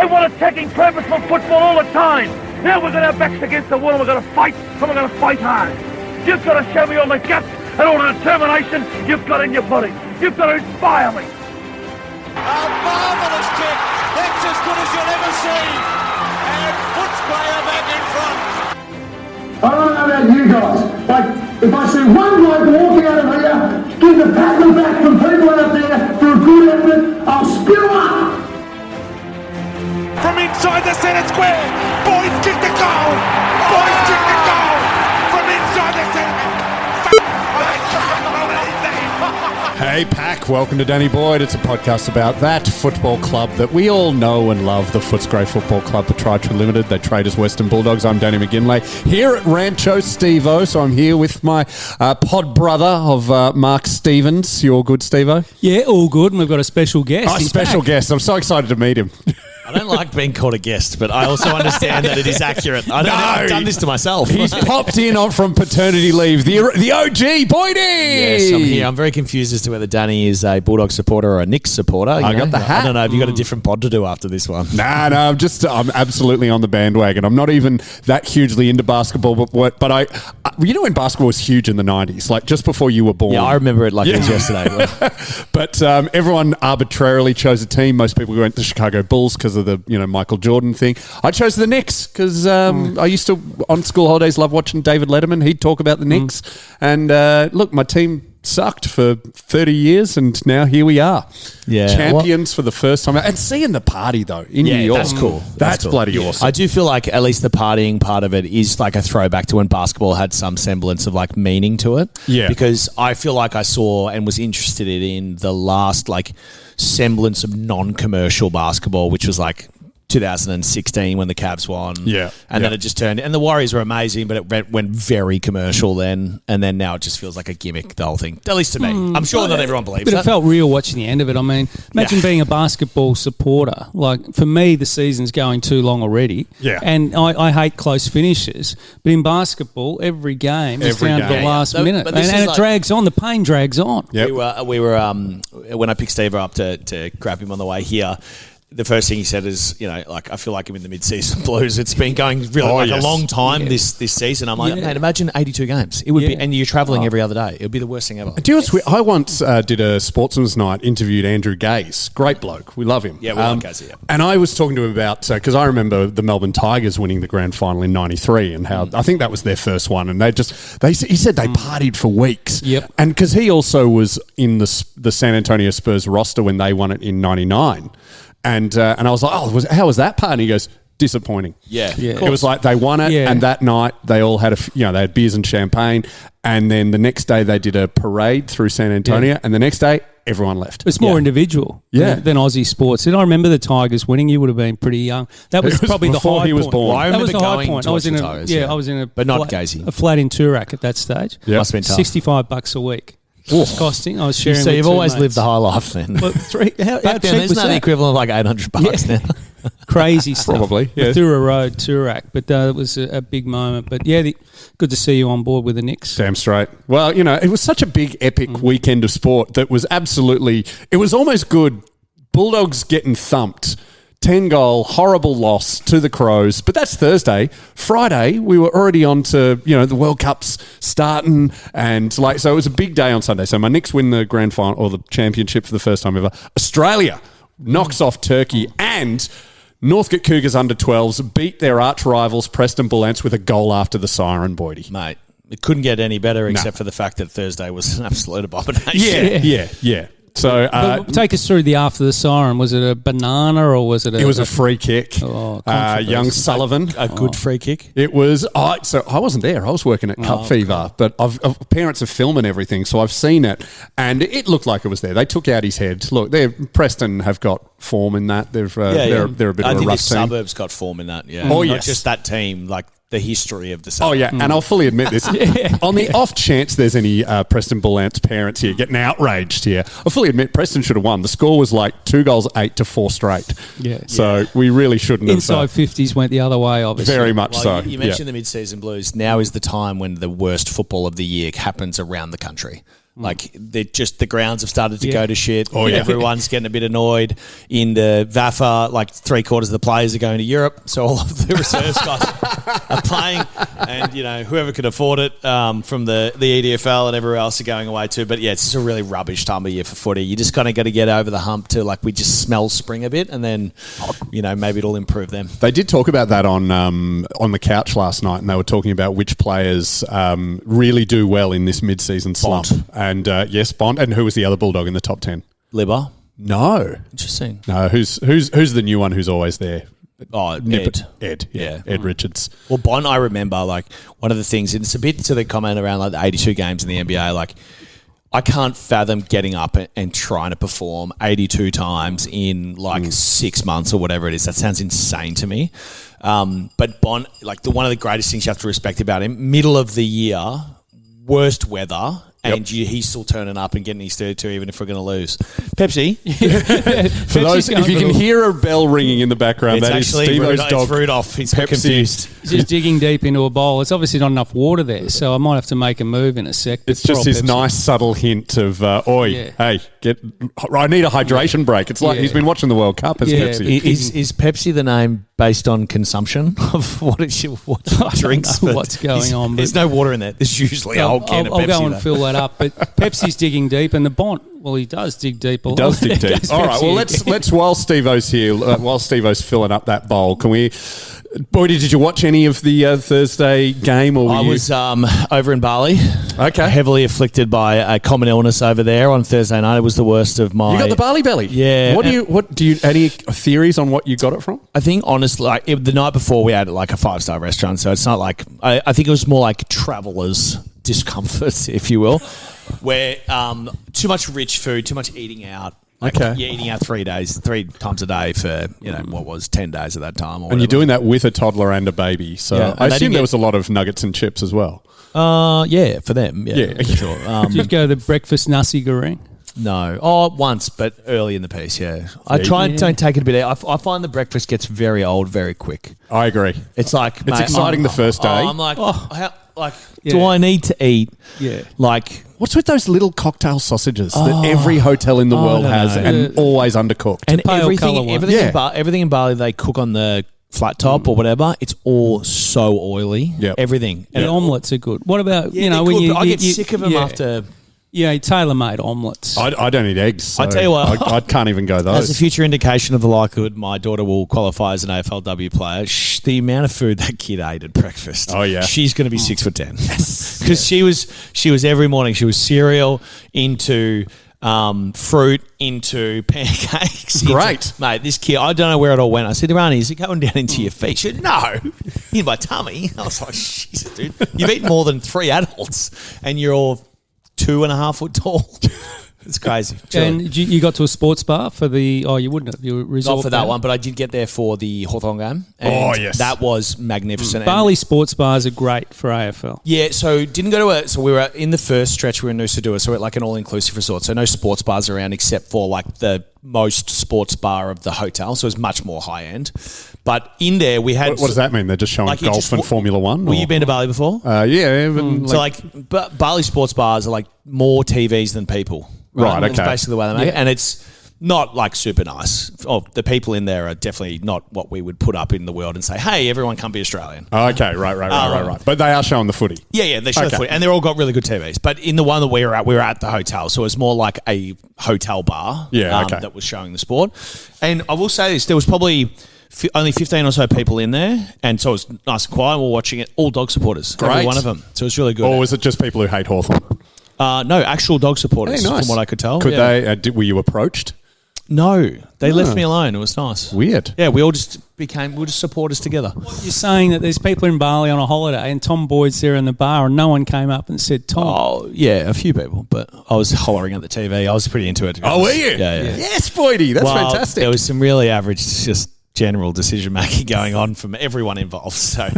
They want attacking, purposeful football all the time. Now we've got our backs against the wall and we're going to fight, and we're going to fight hard. You've got to show me all the guts and all the determination you've got in your body. You've got to inspire me. A marvellous kick. That's as good as you'll ever see. And puts player back in front. I don't know about you guys, but if I see one bloke walking out of here, give the paddle back from people out there for a good effort, I'll spew up. From inside the centre square, Boydie kicked the goal. Boydie kicked the goal from inside the centre. Hey Pack, welcome to Danny Boyd. It's a podcast about that football club that we all know and love, the Footscray Football Club, Proprietary Limited. They trade as Western Bulldogs. I'm Danny McGinlay here at Rancho Steve-O. So I'm here with my pod brother of Mark Stevens. You all good, Steve-O? Yeah, all good. And we've got a special guest. Oh, special guest. I'm so excited to meet him. I don't like being called a guest, but I also understand that it is accurate. I've done this to myself. He's popped in from paternity leave. The OG, Boydie! Yes, I'm here. I'm very confused as to whether Danny is a Bulldog supporter or a Knicks supporter. I got the hat. I don't know. Have you got a different pod to do after this one? Nah, I'm absolutely on the bandwagon. I'm not even that hugely into basketball, but I you know when basketball was huge in the 90s, like just before you were born. Yeah, I remember it like it was yesterday. But everyone arbitrarily chose a team. Most people went to Chicago Bulls because of the Michael Jordan thing. I chose the Knicks because I used to, on school holidays, love watching David Letterman. He'd talk about the Knicks. And look, my team sucked for 30 years and now here we are. Yeah. Champions for the first time. And seeing the party, though, in New York. That's cool. That's cool. Bloody awesome. I do feel like at least the partying part of it is like a throwback to when basketball had some semblance of like meaning to it. Yeah. Because I feel like I saw and was interested in the last like semblance of non-commercial basketball, which was like 2016 when the Cavs won. Yeah. And then it just turned, and the Warriors were amazing, but it went very commercial then. And then now it just feels like a gimmick, the whole thing. At least to me. I'm sure not everyone believes but that. But it felt real watching the end of it. I mean, imagine being a basketball supporter. Like, for me, the season's going too long already. Yeah. And I hate close finishes. But in basketball, every game is down to the last minute. And it drags on. The pain drags on. Yep. We were when I picked Steve up to grab him on the way here, the first thing he said is, I feel like I'm in the mid-season blues. It's been going really a long time this season. I'm like, mate, imagine 82 games. It would be, and you're travelling every other day. It would be the worst thing ever. Do you know what's weird? I once did a Sportsman's Night, interviewed Andrew Gaze. Great bloke. We love him. Yeah, we like Gaze, yeah. And I was talking to him about, because I remember the Melbourne Tigers winning the grand final in 93 and how, I think that was their first one. And he said they partied for weeks. Yep. And because he also was in the San Antonio Spurs roster when they won it in 99. And I was like, how was that part? And he goes, disappointing. Yeah. It was like they won it, and that night they all had they had beers and champagne, and then the next day they did a parade through San Antonio, and the next day everyone left. It's more individual than Aussie sports. And I remember the Tigers winning. You would have been pretty young. That was probably the high point. Before he was born. Well, I that was remember the high going point. to watch the Tigers. I was in a but not Gazy. a flat in Toorak at that stage. Yep. Must have been tough. $65 a week. It's costing. I was sharing. So with you've two always mates. lived the high life then. But how Back then, cheap isn't was that the equivalent of like $800 now? Crazy stuff. Probably, yeah. Through a road, Toorak. But it was a big moment. But yeah, good to see you on board with the Knicks. Damn straight. Well, it was such a big, epic weekend of sport that was it was almost good. Bulldogs getting thumped. 10-goal, horrible loss to the Crows. But that's Thursday. Friday, we were already on to, the World Cup's starting. And so it was a big day on Sunday. So my Knicks win the grand final or the championship for the first time ever. Australia knocks off Turkey, and Northcote Cougars under-12s beat their arch rivals Preston Bull Ants with a goal after the siren, Boydie. Mate, it couldn't get any better except for the fact that Thursday was an absolute abomination. Yeah. So take us through the after the siren. Was it a banana or was it it was a free kick. Young Sullivan. A good free kick. It was. So I wasn't there. I was working at Cup Fever, but parents are filming everything, so I've seen it, and it looked like it was there. They took out his head. Look, Preston have got form in that. They're a bit of a rough team. I think the suburbs got form in that. Yeah. Oh, Not yes. just that team, like the history of the suburbs. Oh, yeah, and I'll fully admit this. On the off chance there's any Preston Bull Ants parents here getting outraged here, I'll fully admit Preston should have won. The score was like 2 goals, 8 to 4 straight. Yeah. So we really shouldn't have. Inside 50s went the other way, obviously. Very much so. You mentioned the mid-season blues. Now is the time when the worst football of the year happens around the country. Like the grounds have started to go to shit. Oh, yeah. Everyone's getting a bit annoyed. In the VAFA, like 3/4 of the players are going to Europe, so all of the reserves guys are playing, and whoever could afford it from the EDFL and everywhere else are going away too. But yeah, it's just a really rubbish time of year for footy. You just kind of got to get over the hump to we just smell spring a bit, and then maybe it'll improve them. They did talk about that on the couch last night, and they were talking about which players really do well in this mid-season slump. And yes, Bond. And who was the other Bulldog in the top 10? Libba. No. Interesting. No, who's the new one who's always there? Oh, Ed. Yeah. Ed Richards. Well, Bond, I remember, one of the things, and it's a bit to the comment around, the 82 games in the NBA, I can't fathom getting up and trying to perform 82 times in 6 months or whatever it is. That sounds insane to me. But Bond, one of the greatest things you have to respect about him, middle of the year, worst weather, and he's still turning up and getting his 32 even if we're going to lose. Pepsi. For those, if you can hear a bell ringing in the background, it's that is Steve-O's dog. It's Rudolph. He's Pepsi. confused. He's just digging deep into a bowl. It's obviously not enough water there, so I might have to make a move in a sec. It's just his nice subtle hint of, hey, I need a hydration break. It's like he's been watching the World Cup as Pepsi. Is Pepsi the name based on consumption of what drinks? What's going on? There's no water in there. There's usually a whole can of Pepsi. I'll go and fill that up. But Pepsi's digging deep, and the Bont, well, he does dig deep. He does dig deep. All right, well, let's while Steve-O's here, while Steve-O's filling up that bowl, can we... Boydie, did you watch any of the Thursday game? Or I was over in Bali. Okay. Heavily afflicted by a common illness over there on Thursday night. It was the worst of my... You got the Bali belly? Yeah. What do you any theories on what you got it from? I think, honestly, the night before we had a 5-star restaurant, so it's not I think it was more like traveller's discomfort, if you will, where too much rich food, too much eating out. You're eating out 3 times a day for, what was 10 days at that time. Or and you're doing that with a toddler and a baby. So I assume there was a lot of nuggets and chips as well. Yeah, for them. Yeah. For sure. Did you go to the breakfast nasi goreng? No. Oh, once, but early in the piece, yeah. I try and don't take it a bit. I find the breakfast gets very old very quick. I agree. It's it's exciting the first day. I'm do I need to eat? Yeah. What's with those little cocktail sausages that every hotel in the world has and always undercooked? And everything in Bali they cook on the flat top or whatever. It's all so oily. Yeah. Everything. The omelets are good. What about when I get sick of them after. Yeah, tailor-made omelettes. I don't eat eggs. So I tell you what, I can't even go those. As a future indication of the likelihood my daughter will qualify as an AFLW player, the amount of food that kid ate at breakfast. Oh yeah, she's going to be 6'10". Because she was every morning. She was cereal into fruit into pancakes. Great. Mate, this kid, I don't know where it all went. I said, Rani, is it going down into your feet? She said, no, in my tummy. I was like, Jesus, dude, you've eaten more than 3 adults and you're all 2.5 foot tall. It's crazy. And you got to a sports bar for the... Oh, you wouldn't have. You resort not for that one, but I did get there for the Hawthorn game. And yes. That was magnificent. Bali sports bars are great for AFL. Yeah, so didn't go to so we were in the first stretch, we were in Nusa Dua, so we're at an all-inclusive resort. So no sports bars around except for the most sports bar of the hotel. So it was much more high-end. But in there we had... What does that mean? They're just showing golf and Formula One? Well, you been to Bali before? Yeah. Bali sports bars are more TVs than people. Right, okay. That's basically the way they make it. And it's not super nice. Oh, the people in there are definitely not what we would put up in the world and say, hey, everyone come be Australian. Oh, okay, right. But they are showing the footy. Yeah, they show the footy. And they're all got really good TVs. But in the one that we were at the hotel. So it was more like a hotel bar that was showing the sport. And I will say this, there was probably... only 15 or so people in there, and so it was nice and quiet. We're watching it. All dog supporters. Great. Every one of them. So it was really good. Or was it just people who hate Hawthorn? No, actual dog supporters, hey, nice. from what I could tell. Could they? Were you approached? No, they left me alone. It was nice. Weird. Yeah, we were just supporters together. You're saying that there's people in Bali on a holiday and Tom Boyd's there in the bar and no one came up and said, Tom. Oh, yeah, a few people, but I was hollering at the TV. I was pretty into it. Oh, were you? Yeah. Yes, Boydie. That's fantastic. There was some really average, just general decision making going on from everyone involved. So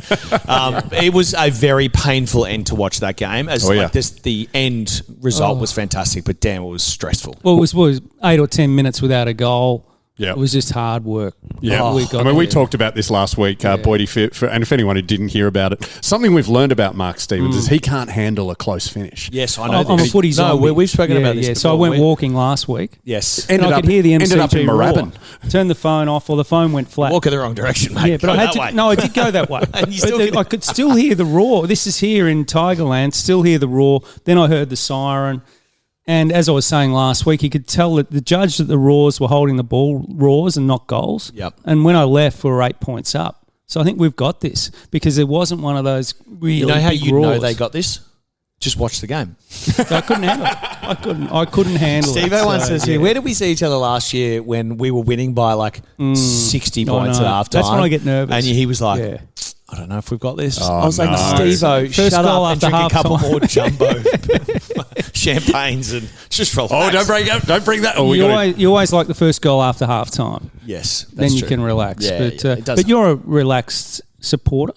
it was a very painful end to watch that game. As the end result was fantastic, but damn, it was stressful. Well, it was 8 or 10 minutes without a goal. Yeah. It was just hard work. Yeah, we talked about this last week, Boydie, and if anyone who didn't hear about it, something we've learned about Mark Stevens is he can't handle a close finish. Yes, I know. I'm a footy zombie. We've spoken about this before. So I went walking last week. Yes. And I could hear the MCG ended up in Moorabbin. Turned the phone off, or the phone went flat. Walk in the wrong direction, mate. Yeah, but I had to. No, I did go that way. I could still hear the roar. This is here in Tigerland. Still hear the roar. Then I heard the siren. And as I was saying last week, you could tell that the judge that the Roars were holding the ball Roars and not goals. Yep. And when I left, we were 8 points up. So I think we've got this because there wasn't one of those really big roars. You know how you know they got this? Just watch the game. I couldn't handle it. I couldn't handle it. Steve once says here, where did we see each other last year when we were winning by 60 points at half time? That's when I get nervous. And he was like, I don't know if we've got this. I was like, Steve-O, shut up and drink a couple more jumbo champagnes and just relax. Oh, don't bring that. Oh, you always like the first goal after half time. Yes, that's then you true. can relax. Yeah, but you're a relaxed supporter.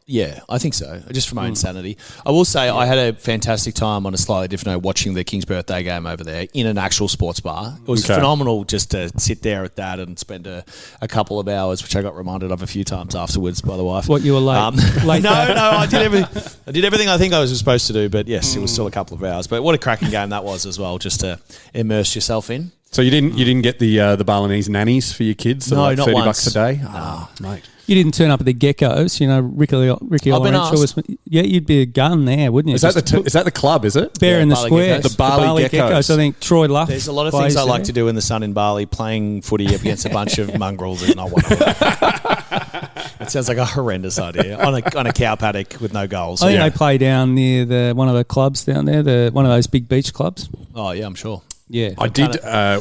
Yeah, I think so. Just for my own sanity. I will say I had a fantastic time on a slightly different note watching the King's birthday game over there in an actual sports bar. It was phenomenal just to sit there at that and spend a couple of hours, which I got reminded of a few times afterwards by the wife. What, you were late? No, I did everything I think I was supposed to do, but yes, it was still a couple of hours. But what a cracking game that was as well, just to immerse yourself in. So you didn't get the Balinese nannies for your kids? No, like not $30 a day? No. Mate. You didn't turn up at the Geckos, Ricky I've been Orange. Yeah, you'd be a gun there, wouldn't you? Is that the club, is it? Bear in the Bali square. Geckos. The Bali Geckos. I think Troy Luff. There's a lot of things I like to do in the sun in Bali, playing footy against a bunch of mongrels is not one of them. It sounds like a horrendous idea on a cow paddock with no goals. I think they play down near one of the clubs down there, one of those big beach clubs. Oh, yeah, I'm sure. Yeah, I did. A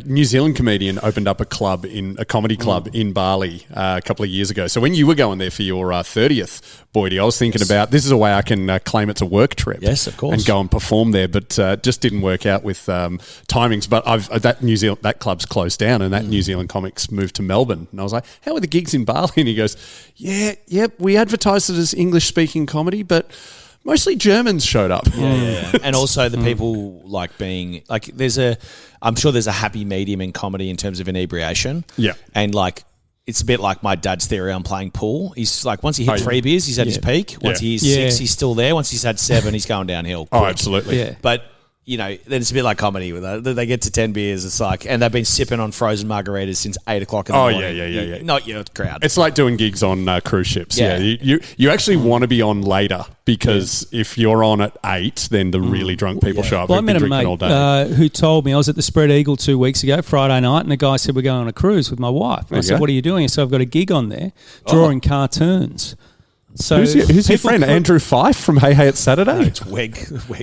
New Zealand comedian opened up a comedy club in Bali a couple of years ago. So when you were going there for your 30th, Boydie, I was thinking about this is a way I can claim it's a work trip. Yes, of course, and go and perform there. But just didn't work out with timings. But that club's closed down, and that New Zealand comics moved to Melbourne. And I was like, how are the gigs in Bali? And he goes, we advertised it as English speaking comedy, but mostly Germans showed up. Yeah. And also the people being I'm sure there's a happy medium in comedy in terms of inebriation. Yeah. And it's a bit like my dad's theory on playing pool. He's once he hit 3 beers, he's at his peak. Once he's 6, he's still there. Once he's had 7, he's going downhill. Oh, absolutely. Yeah. But then it's a bit like comedy. They get to 10 beers, it's and they've been sipping on frozen margaritas since 8 o'clock in the morning. Yeah. Not your crowd. It's like doing gigs on cruise ships. Yeah. You actually want to be on later because if you're on at 8, then the really drunk people show up. Well, I met a mate who told me I was at the Spread Eagle 2 weeks ago, Friday night, and the guy said, we're going on a cruise with my wife. And I said, what are you doing? So I've got a gig on there, drawing cartoons. So who's your friend? Andrew Fife from Hey Hey It's Saturday? No, it's Weg.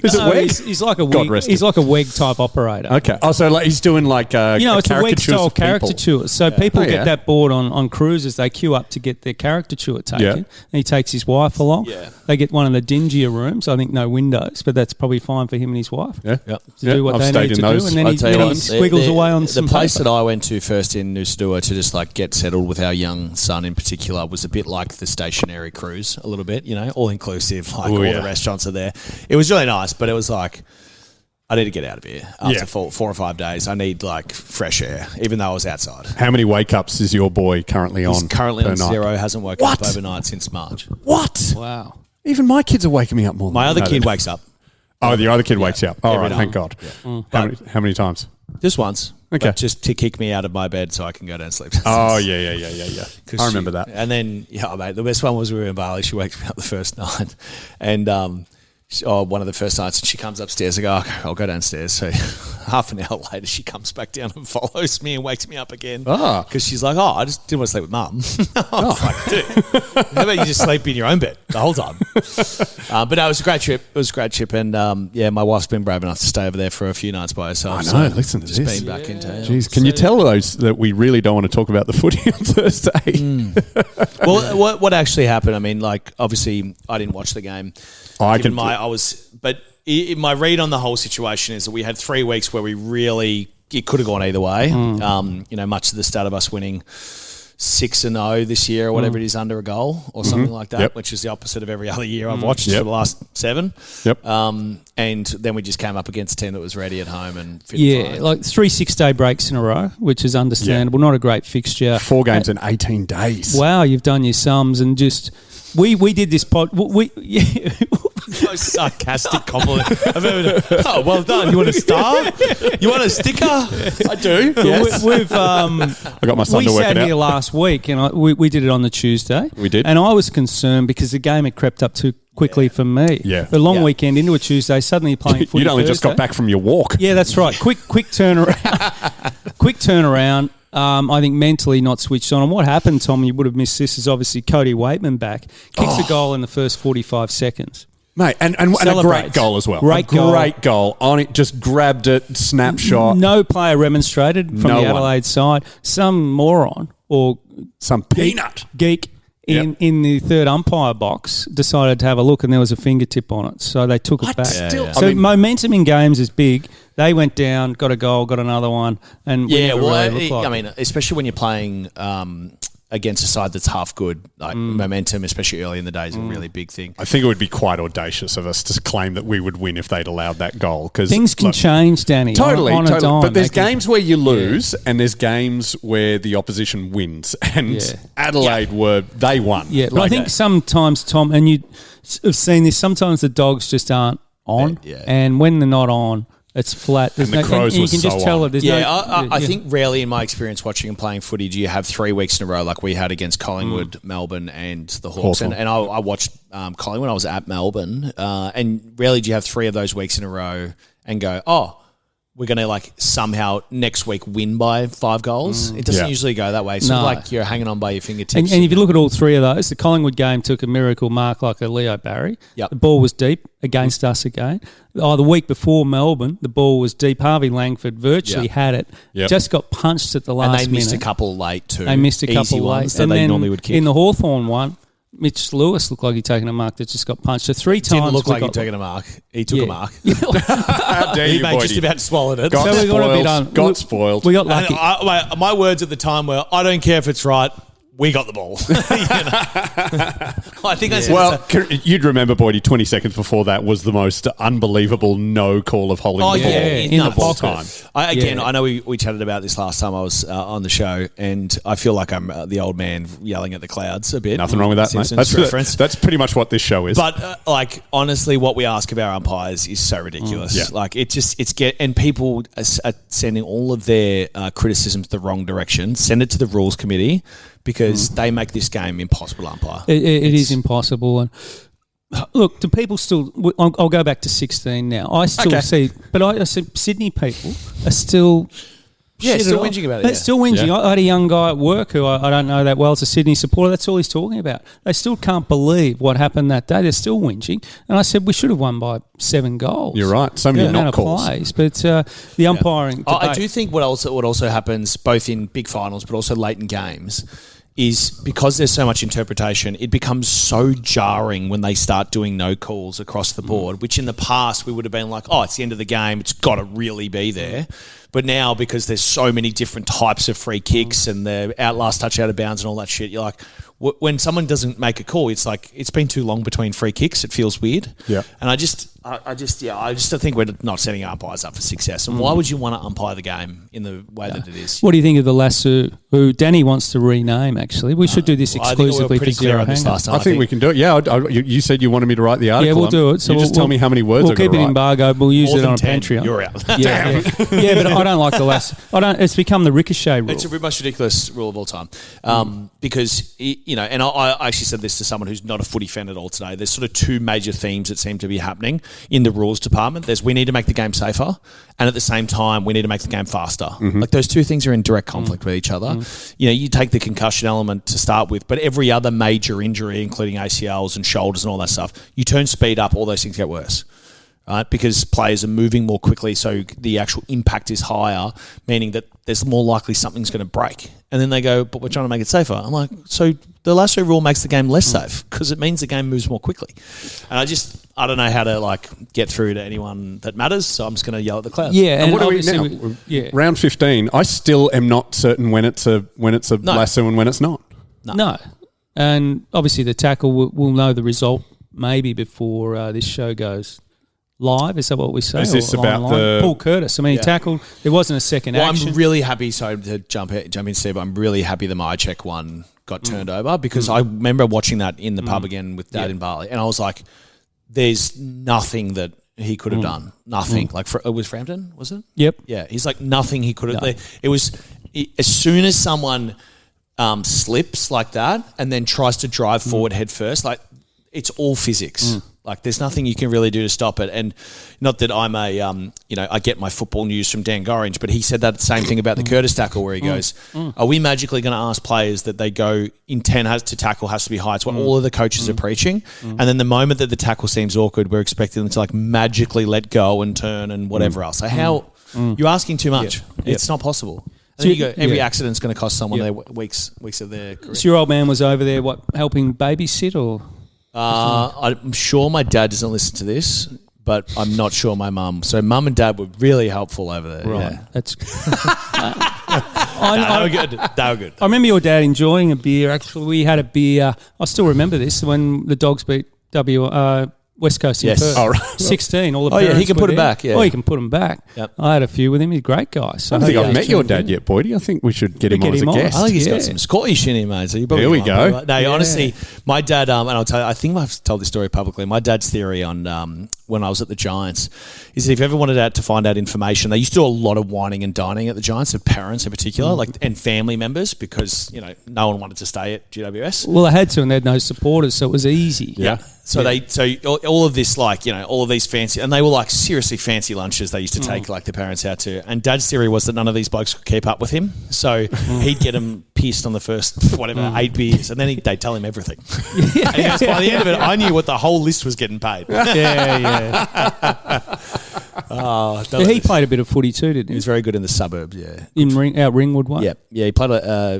Is it Weg? He's like a Weg. He's like a Weg type operator. Okay. Oh, so he's doing it's a Weg style caricature. So people get that bored on cruises. They queue up to get their caricature taken. And he takes his wife along. Yeah. They get one of the dingier rooms. I think no windows, but that's probably fine for him and his wife. Yeah. To do what they need to do, and then he squiggles away on some the place paper. that I went to first in Nusa Dua to just get settled with our young son in particular was a bit like the stationary cruise, a little bit. All inclusive, all the restaurants are there. It was really nice, but it was I need to get out of here after 4 or 5 days. I need fresh air, even though I was outside. How many wake ups is your boy currently on? He's currently on night? 0. Hasn't woken up overnight since March. What? Wow. Even my kids are waking me up more. My other kid wakes up. Oh, the other kid wakes you up. All right, thank God. Yeah. How many times? Just once. Okay. But just to kick me out of my bed so I can go down and sleep. Oh, yeah. I remember that. And then, mate, the best one was we were in Bali. She wakes me up the first night. And one of the first nights, and she comes upstairs. I go, okay, I'll go downstairs. So half an hour later, she comes back down and follows me and wakes me up again. Because she's like, I just didn't want to sleep with Mum. I was like, dude, how about you just sleep in your own bed the whole time? But no, it was a great trip. And my wife's been brave enough to stay over there for a few nights by herself. I know, listen to just this. Being back in town. Jeez, can you tell those that we really don't want to talk about the footy on Thursday? Well, what actually happened, obviously I didn't watch the game. My read on the whole situation is that we had 3 weeks where it could have gone either way. Much to the start of us winning 6-0 this year or whatever it is under a goal or something like that, which is the opposite of every other year I've watched for the last 7. And then we just came up against a team that was ready at home and fit and fine. Like 3 6-day breaks in a row, which is understandable. Not a great fixture. 4 games in 18 days. Wow, you've done your sums and just we did this pod. Most sarcastic compliment I've ever done. Oh, well done. You want a star? You want a sticker? I do. Yes. I got my son to work it out. We sat here last week and we did it on the Tuesday. We did. And I was concerned because the game had crept up too quickly for me. Yeah. The long weekend into a Tuesday, suddenly playing footy You'd only just got Thursday. back from your walk. Yeah, that's right. Quick turnaround. Quick turnaround. I think mentally not switched on. And what happened, Tom, you would have missed this, is obviously Cody Waitman back. Kicks a goal in the first 45 seconds. Mate, and a great goal as well. Great goal on it, just grabbed it, snapshot. No player remonstrated from the Adelaide side. Some moron or some peanut geek in the third umpire box decided to have a look and there was a fingertip on it. So they took it back. So momentum in games is big. They went down, got a goal, got another one. And especially when you're playing against a side that's half good, like momentum, especially early in the day, is a really big thing. I think it would be quite audacious of us to claim that we would win if they'd allowed that goal. Cause things can change, Danny. Totally. On a dime. But there's games where you lose and there's games where the opposition wins. And Adelaide they won. Yeah, I think sometimes, Tom, and you have seen this, sometimes the Dogs just aren't on. And when they're not on, it's flat. And the Crows you can just tell it. I think rarely in my experience watching and playing footy do you have 3 weeks in a row like we had against Collingwood, Melbourne and the Hawks. And I watched Collingwood when I was at Melbourne and rarely do you have 3 of those weeks in a row and go, we're going to somehow next week win by 5 goals. It doesn't usually go that way. It's sort of like you're hanging on by your fingertips. And if you look at all 3 of those, the Collingwood game took a miracle mark like a Leo Barry. Yep. The ball was deep against us again. The week before Melbourne, the ball was deep. Harvey Langford virtually had it. Just got punched at the last minute. And they missed a couple late too. They missed a couple late. That they normally would kick. In the Hawthorn one, Mitch Lewis looked like he'd taken a mark that just got punched. So 3 times. Didn't look like he'd taken a mark. He took a mark. How dare you, Boydie? Just about swallowed it. Got spoiled. We got lucky. My words at the time were, I don't care if it's right. We got the ball. I think I said. Well, you'd remember, Boydie, 20 seconds before that was the most unbelievable no call of holding the ball in the pocket. Time. I know we chatted about this last time I was on the show, and I feel like I'm the old man yelling at the clouds a bit. Nothing wrong with that, mate. That's pretty much what this show is. But honestly, what we ask of our umpires is so ridiculous. And people are sending all of their criticisms the wrong direction. Send it to the rules committee. Because they make this game impossible to umpire. It is impossible. And look, do people still... I'll go back to 16 now. I still see... But I see Sydney people are still... still whinging about it. They're still whinging. Yeah. I had a young guy at work who I don't know that well. It's a Sydney supporter. That's all he's talking about. They still can't believe what happened that day. They're still whinging. And I said, we should have won by 7 goals. You're right. So many not calls. Plays, but the umpiring... Debate, I do think what also happens, both in big finals but also late in games, is because there's so much interpretation, it becomes so jarring when they start doing no calls across the board, which in the past we would have been like, it's the end of the game, it's got to really be there. But now, because there's so many different types of free kicks and the last touch out of bounds and all that shit, you're like, when someone doesn't make a call, it's like it's been too long between free kicks. It feels weird. Yeah. And I just think we're not setting our umpires up for success. And why would you want to umpire the game in the way that it is? What do you think of the lasso, who Danny wants to rename? Actually, we should do this exclusively for Zero Hang. I think we can do it. Yeah, you said you wanted me to write the article. Yeah, we'll do it. So just tell me how many words. We'll keep it embargoed. We'll use it on Patreon. You're out. Yeah, but I don't like the lasso. It's become the ricochet rule. It's the most ridiculous rule of all time. Because and I actually said this to someone who's not a footy fan at all today. There's sort of 2 major themes that seem to be happening in the rules department. There's we need to make the game safer, and at the same time we need to make the game faster. Like those 2 things are in direct conflict with each other. You take the concussion element to start with, but every other major injury, including ACLs and shoulders and all that stuff, you turn speed up, all those things get worse. right? Because players are moving more quickly, so the actual impact is higher, meaning that there's more likely something's going to break. And then they go, but we're trying to make it safer. I'm like, so the lasso rule makes the game less safe because it means the game moves more quickly. And I don't know how to get through to anyone that matters, so I'm just going to yell at the cloud. Yeah, And what do we now? Round 15. I still am not certain when it's a lasso and when it's not. No. And obviously the tackle will know the result maybe before this show goes live. Is that what we say? Is this about Paul Curtis? I mean, he tackled. There wasn't a second action. I'm really happy. Sorry to jump in, Steve. I'm really happy the my check one got turned over because I remember watching that in the pub again with Dad in Bali, and I was like, "There's nothing that he could have done. Nothing." It was Frampton, was it? Yep. Yeah. He's like nothing he could have. No. It was as soon as someone slips like that and then tries to drive forward head first, it's all physics. There's nothing you can really do to stop it. And not that I'm I get my football news from Dan Gorringe, but he said that same thing about the Curtis tackle where he goes, are we magically going to ask players that they go intent to tackle has to be high? It's what all of the coaches are preaching. And then the moment that the tackle seems awkward, we're expecting them to magically let go and turn and whatever else. So how you're asking too much. It's not possible. So you go, every accident's going to cost someone their weeks of their career. So your old man was over there, helping babysit or? I'm sure my dad doesn't listen to this, but I'm not sure my mum. So mum and dad were really helpful over there. Right. Yeah. That's they were good. They were good. I remember your dad enjoying a beer. Actually, we had a beer. I still remember this when the Dogs beat West Coast in Perth. Oh, right. 16. All the parents he can were put them there. back. Yeah. Oh, he can put them back. Yep. I had a few with him. He's a great guy. So I don't think I've met your dad yet, Boydie. I think we should get him on as a guest. I think he's got some Scottish in him, mate. So Here we go. No, honestly, my dad, and I'll tell you, I think I've told this story publicly. My dad's theory on when I was at the Giants is that if you ever wanted to find out information, they used to do a lot of whining and dining at the Giants, of parents in particular, and family members, because no one wanted to stay at GWS. Well, they had to, and they had no supporters, so it was easy. Yeah. So all of this, all of these fancy, and they were seriously fancy lunches they used to take their parents out to. And Dad's theory was that none of these blokes could keep up with him, so he'd get them pissed on the first 8 beers, and then they'd tell him everything. And he goes, by the end of it, I knew what the whole list was getting paid. He played a bit of footy too, didn't he? He was very good in the suburbs. Yeah, out Ringwood one. Yeah. He played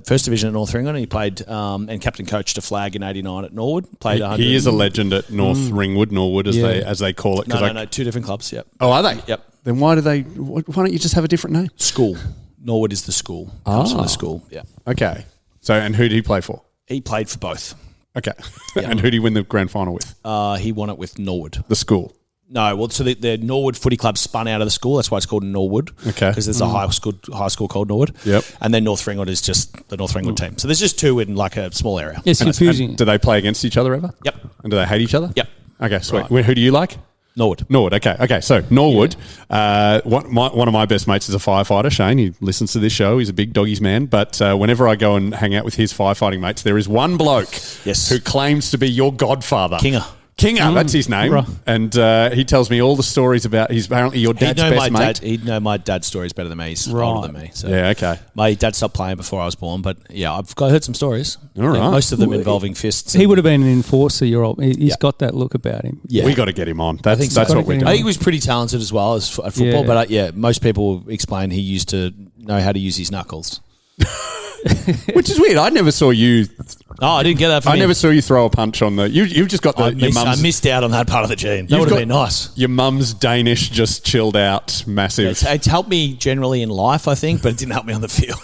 first division at North Ringwood, and he played and captain coached a flag in '89 at Norwood. He is a legend at Norwood, as they call it. No, two different clubs. Yep. Oh, are they? Yep. Then why don't you just have a different name? School. Norwood is the school. Comes from the school. Yeah. Okay. So, and who did he play for? He played for both. Okay. And who did he win the grand final with? He won it with Norwood. The school. No, well, so the Norwood Footy Club spun out of the school. That's why it's called Norwood. Okay. Because there's a high school called Norwood. Yep. And then North Ringwood is just the North Ringwood team. So there's just two in a small area. It's confusing. And do they play against each other ever? Yep. And do they hate each other? Yep. Okay, sweet. Right. Who do you like? Norwood. Okay. So Norwood, one of my best mates is a firefighter. Shane, he listens to this show. He's a big doggies man. But whenever I go and hang out with his firefighting mates, there is one bloke who claims to be your godfather. Kinger, that's his name. Right. And he tells me all the stories about, he's apparently your dad's best mate. He'd know my dad's stories better than me. He's older than me. So. Yeah, okay. My dad stopped playing before I was born, but yeah, I've heard some stories. All right. Most of them involving fists. He would have been an enforcer. He's got that look about him. Yeah. We got to get him on. That's what we're doing. I think he was pretty talented as well as at football, but most people explain he used to know how to use his knuckles. Which is weird. I never saw you. Oh, I didn't get that from him. Never saw you throw a punch on the. You've just got your mum's. I missed out on that part of the gene. That would have been nice. Your mum's Danish just chilled out, massive. It's helped me generally in life, I think, but it didn't help me on the field.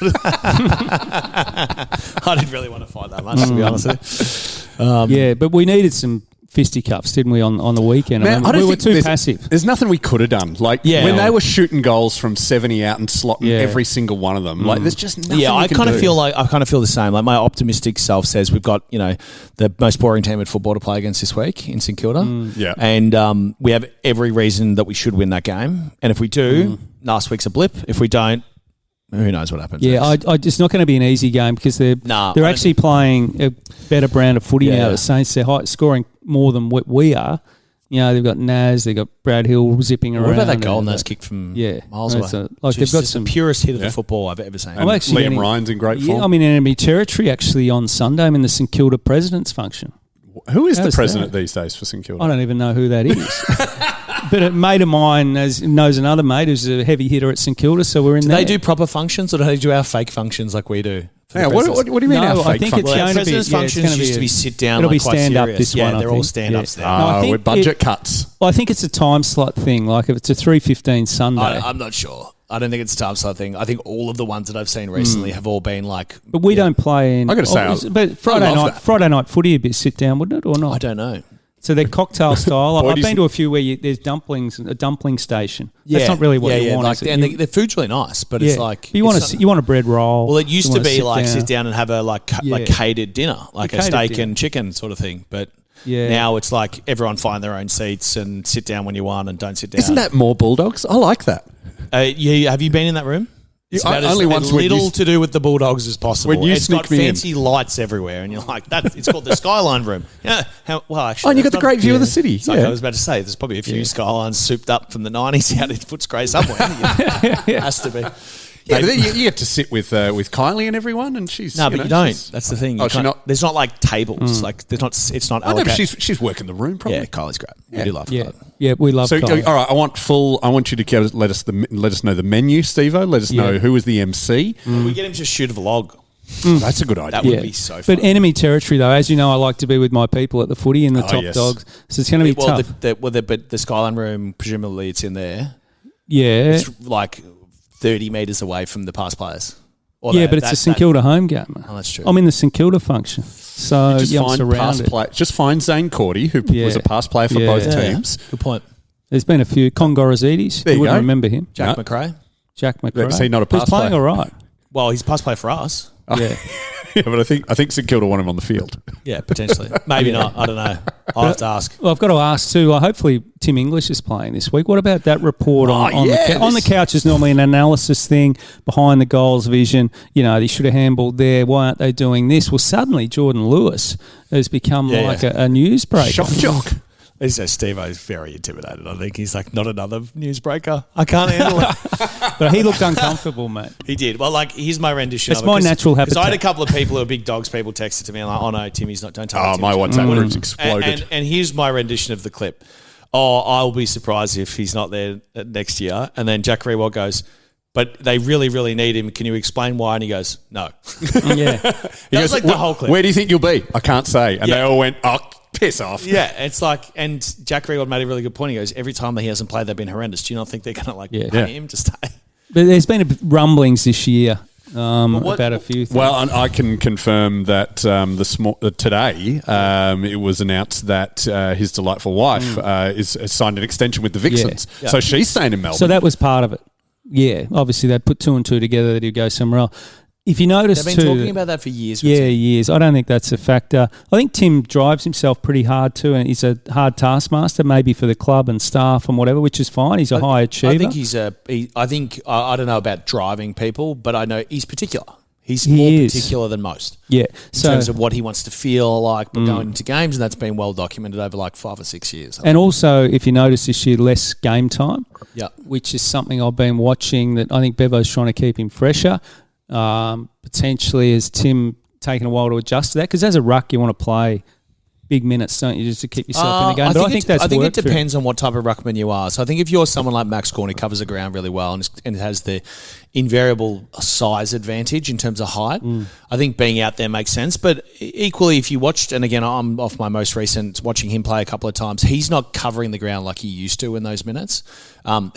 I didn't really want to fight that much, to be honest with you. But we needed some fisticuffs, didn't we, on the weekend? Man, we were too passive. There's nothing we could have done. When they were shooting goals from 70 out and slotting every single one of them, there's just nothing. Yeah, I kind of feel the same. Like my optimistic self says, we've got the most boring team at football to play against this week in St Kilda. Yeah, and we have every reason that we should win that game. And if we do, last week's a blip. If we don't, who knows what happens? Yeah, it's not going to be an easy game because they're actually playing a better brand of footy now. The Saints, they're scoring more than what we are. They've got Naz, they've got Brad Hill zipping around. What about that goal Naz kicked from miles away? They've got some the purest hit of the football I've ever seen. And Liam Ryan's in great form. I'm in enemy territory actually on Sunday. I'm in the St Kilda President's function. Who is the president these days for St Kilda? I don't even know who that is. But a mate of mine knows another mate who's a heavy hitter at St Kilda, so we're in there. They do proper functions, or do they do our fake functions like we do? Yeah, what do you mean? No, our I fake think it's function? going to be. President's functions used to be sit down. It'll be quite stand up. serious. This one, they're I all think. stand ups now. No, I think with budget cuts. Well, I think it's a time slot thing. Like if it's a 3:15 Sunday. I'm not sure. I don't think it's a time slot thing. I think all of the ones that I've seen recently have all been like. But we don't play in. I gotta say, but Friday night footy would be sit down, wouldn't it, or not? I don't know. So they're cocktail style. I've Boydie's- been to a few where there's dumplings, a dumpling station. Yeah, That's not really what you want. Like, is it? and their food's really nice, but it's like you want a bread roll. Well, it used You to wanna be like sit down and have a like catered dinner, like a catered steak dinner. and chicken sort of thing. But Yeah. now it's like everyone find their own seats and sit down when you want and don't sit down. Isn't that more Bulldogs? I like that. Yeah, have you been in that room? It's I- about only as once when little you- to do with the Bulldogs as possible. When you It's got sneak me in. fancy lights everywhere, and you're like, it's called the Skyline Room. Yeah, well, actually, Oh, and you got that's the great view of the city. It's like Yeah. I was about to say, there's probably a few Skylines souped up from the 90s out in Footscray somewhere. Has to be. Yeah, but then you get to sit with Kylie and everyone, and she's No, but know, you don't. she's- That's the thing. Oh, You she's can't- not- There's not like tables. Like there's not. It's not. I know, but allocated. she's working the room probably. Yeah, Kylie's great. We do love Yeah, Kylie. yeah, we love. So, Kyle. all right, I want you to let us know the menu, Steve-O. Let us know who was the MC. We get him to shoot a vlog. Oh, that's a good idea. That would be so fun. But enemy territory, though, as you know, I like to be with my people at the footy and the top yes. dogs. So it's going to be well, tough. but the Skyline Room, presumably it's in there. Yeah, It's like 30 metres away from the past players. Or yeah, but it's a St Kilda home game. Oh, that's true. I'm in the St Kilda function, so Just I'm find surrounded. Just find Zane Cordy, who was a past player for Yeah. both Yeah. teams. Good point. There's been a few Congorazidis. There you wouldn't go. remember him. Jack No. McRae. Jack McRae. Is he not a Who's pass playing player? all right? Well, he's past player for us. Yeah. Yeah, but I think St Kilda want him on the field. Yeah, potentially. Maybe not. I don't know. I'll have to ask. Well, I've got to ask too. Hopefully, Tim English is playing this week. What about that report on the couch? Is normally an analysis thing behind the goals vision. You know, they should have handballed there. Why aren't they doing this? Well, suddenly Jordan Lewis has become like a newsbreaker. Shock jock. Steve-O's very intimidated. I think he's like, not another newsbreaker. I can't handle it. But he looked uncomfortable, mate. He did. Well, like, here's my rendition It's of it. my natural Because I had a habitat. couple of people who are big dogs people texted to me and like, oh no, Timmy's not, don't tell me Oh, Timmy's my not. WhatsApp group's exploded. And here's my rendition of the clip. Oh, I'll be surprised if he's not there next year. And then Jack Rewalt goes, but they really, really need him. Can you explain why? And he goes, no. Yeah. That was like the whole clip. Where do you think you'll be? I can't say. And they all went, oh, piss off. Yeah, it's like, and Jack Rewalt made a really good point. He goes, every time that he hasn't played, they've been horrendous. Do you not think they're going to pay him to stay? But there's been rumblings this year about a few things. Well, and I can confirm that today it was announced that his delightful wife has signed an extension with the Vixens. Yeah. So she's staying in Melbourne. So that was part of it. Yeah, obviously they put two and two together that he'd go somewhere else. If you notice, They've been talking about that for years. years. I don't think that's a factor. I think Tim drives himself pretty hard too, and he's a hard taskmaster, maybe for the club and staff and whatever, which is fine. He's a high achiever. I think I don't know about driving people, but I know he's particular. He's more particular than most. Yeah. In terms of what he wants to feel like going into games, and that's been well documented over like 5 or 6 years. And also, if you notice this year, less game time, yeah, which is something I've been watching that I think Bevo's trying to keep him fresher. Potentially, has Tim taken a while to adjust to that? Because as a ruck, you want to play big minutes, don't you, just to keep yourself in the game? But I think it depends on what type of ruckman you are. So I think if you're someone like Max Gawn, who covers the ground really well and has the invariable size advantage in terms of height, I think being out there makes sense. But equally, if you watched, and again, I'm off my most recent watching him play a couple of times, he's not covering the ground like he used to in those minutes.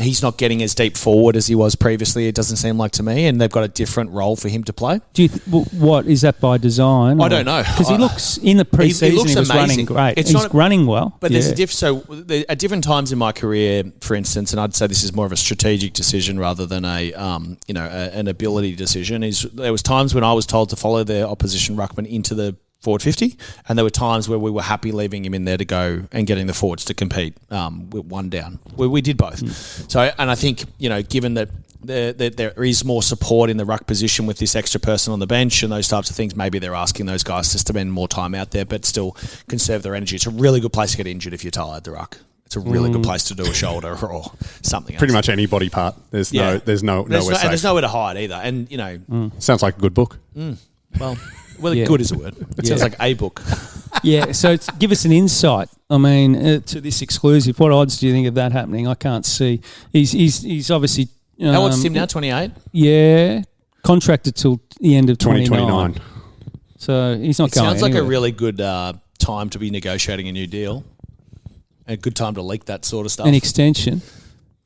He's not getting as deep forward as he was previously, it doesn't seem like to me, and they've got a different role for him to play. Do you what is that by design? I don't know. Because he looks in the preseason. He was running great. He's running well. But there's at different times in my career, for instance, and I'd say this is more of a strategic decision rather than an ability decision. There was times when I was told to follow the opposition ruckman into the forward 50, and there were times where we were happy leaving him in there to go and getting the forwards to compete with one down. We did both. So, and I think, given that there is more support in the ruck position with this extra person on the bench and those types of things, maybe they're asking those guys to spend more time out there but still conserve their energy. It's a really good place to get injured if you're tired, the ruck. It's a really good place to do a shoulder or something else. Pretty much any body part. There's nowhere safe. And there's nowhere to hide either. And, Sounds like a good book. Well, good is a word. It sounds like a book. Yeah, so give us an insight. I mean, to this exclusive, what odds do you think of that happening? I can't see. He's obviously. How old's Tim now? 28. Yeah, contracted till the end of 2029. So he's not going. Sounds like anywhere. a really good time to be negotiating a new deal. A good time to leak that sort of stuff. An extension.